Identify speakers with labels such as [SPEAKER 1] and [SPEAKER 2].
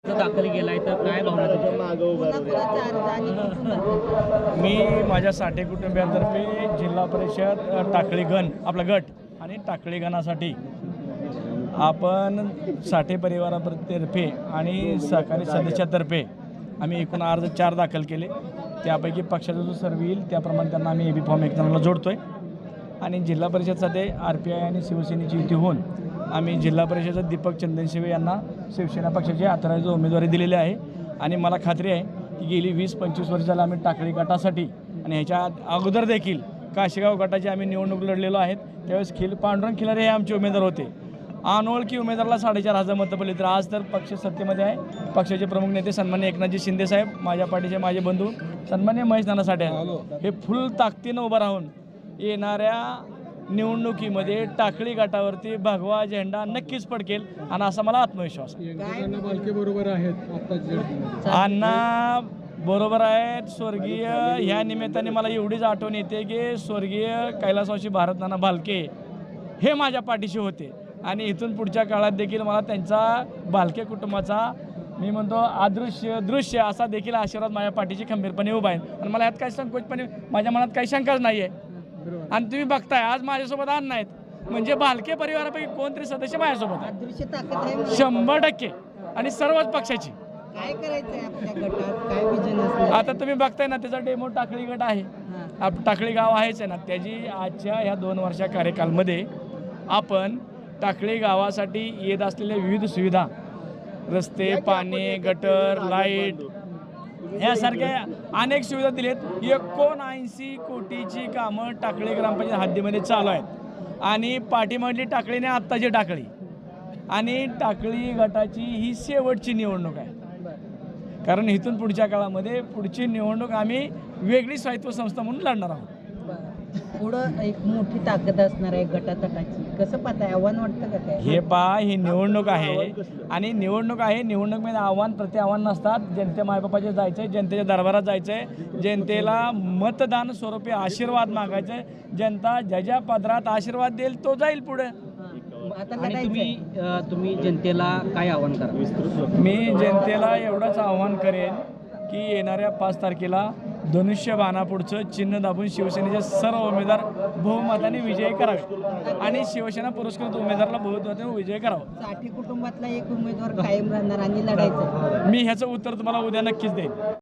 [SPEAKER 1] दाखल केलाय तर काय भावना
[SPEAKER 2] मी माझ्या साठे कुटुंबियांतर्फे जिल्हा परिषद टाकळी गण आपला गट आणि टाकळी गणासाठी आपण साठे परिवारातर्फे आणि सहकारी सदस्यातर्फे आम्ही एकूण अर्ज 4 दाखल केले। त्यापैकी पक्षाचा जो सर्व येईल त्याप्रमाणे त्यांना आम्ही एबी फॉर्म 1 जणांना जोडतोय आणि जिल्हा परिषदसाठी RPI आणि शिवसेनेची युती होऊन आम्ही जिल्हा परिषदेचे दीपक चंदनशिवे यांना शिवसेना पक्षाचे अथराईज उमेदवारी दिलेली आहे। आणि मला खात्री आहे की गेली 20-25 वर्ष झालं आम्ही टाकळी गटासाठी आणि ह्याच्या अगोदर देखील काशीगाव गटाची आम्ही निवडणूक लढलेलो आहेत। त्यावेळेस पांडुरंग खिलारे हे आमचे उमेदवार होते। अनोळखी उमेदवाराला 4,500 मतं पडली। तर आज तर पक्ष सत्तेमध्ये आहे। पक्षाचे प्रमुख नेते सन्मान्य एकनाथजी शिंदे साहेब, माझ्या पाठीचे माझे बंधू सन्मान्य महेश नाना साठे हे फुल ताकदीनं उभं राहून येणाऱ्या निवडणुकीमध्ये टाकळी गटावरती भगवा झेंडा नक्कीच फडकेल आणि असा मला आत्मविश्वास आहे।
[SPEAKER 3] बरोबर आहेत
[SPEAKER 2] अण्णा बरोबर आहेत। स्वर्गीय ह्या निमित्ताने मला एवढीच आठवण येते की स्वर्गीय कैलासवासी भारतनाना भालके हे माझ्या पाठीशी होते आणि इथून पुढच्या काळात देखील मला त्यांचा भालके कुटुंबाचा मी म्हणतो दृश्य असा देखील आशीर्वाद माझ्या पाठीशी खंबीरपणे उभा आहे आणि मला यात काही संकोचपणे माझ्या मनात काही शंकाच नाही आहे। आणि तुम्ही बघताय आज माझ्यासोबत अण्णा आहेत म्हणजे भालके परिवारापैकी कोणतरी सदस्य माझ्यासोबत आहे 100% आणि सर्वच पक्षाची।
[SPEAKER 4] काय करायचंय आपल्या गटात, काय विजन असतं?
[SPEAKER 2] आता तुम्ही बघताय ना त्याचा डेमो टाकळी गट आहे। टाकळी गाव आहेच आहे ना। त्याची आजच्या ह्या 2 वर्षा कार्यकालमध्ये आपण टाकळी गावासाठी येत असलेल्या विविध सुविधा रस्ते, पाणी, गटर, लाईट यासारख्या अनेक सुविधा दिलेत। 79 कोटीची कामं टाकळी ग्रामपंचायत हद्दीमध्ये चालू आहेत आणि पाठीमागली टाकळी नाही आत्ताची टाकळी आणि टाकळी गटाची ही शेवटची निवडणूक आहे। कारण इथून पुढच्या काळामध्ये पुढची निवडणूक आम्ही वेगळी स्वायत्त संस्था म्हणून लढणार आहोत।
[SPEAKER 4] पुढं एक मोठी ताकद असणार आहे गटातटाची, कसं पाहताय? आव्हान वाटतं का काय?
[SPEAKER 2] हे पहा, ही निवडणूक आहे आणि निवडणूक आहे। निवडणुकीमध्ये आव्हान प्रति आव्हान नसतात। जनते मायबापाचे जायचं आहे, जनतेच्या दरबारात जायचं आहे, जनतेला मतदान स्वरूपी आशीर्वाद मागायचं आहे। जनता ज्याच्या पदरात आशीर्वाद देईल तो जाईल पुढे।
[SPEAKER 1] आणि तुम्ही जनतेला काय आव्हान करा?
[SPEAKER 2] मी जनतेला एवढंच आव्हान करेन की येणाऱ्या 5 तारखेला धनुष्यबाणापुढचं चिन्ह दाबून शिवसेनेचे सर्व उमेदवार बहुमताने विजयी करावे आणि शिवसेना पुरस्कृत उमेदवाराला बहुमताने विजयी करावं।
[SPEAKER 4] साठे कुटुंबातला एक उमेदवार कायम राहणार आणि लढायचं।
[SPEAKER 2] मी ह्याचं उत्तर तुम्हाला उद्या नक्कीच देईन।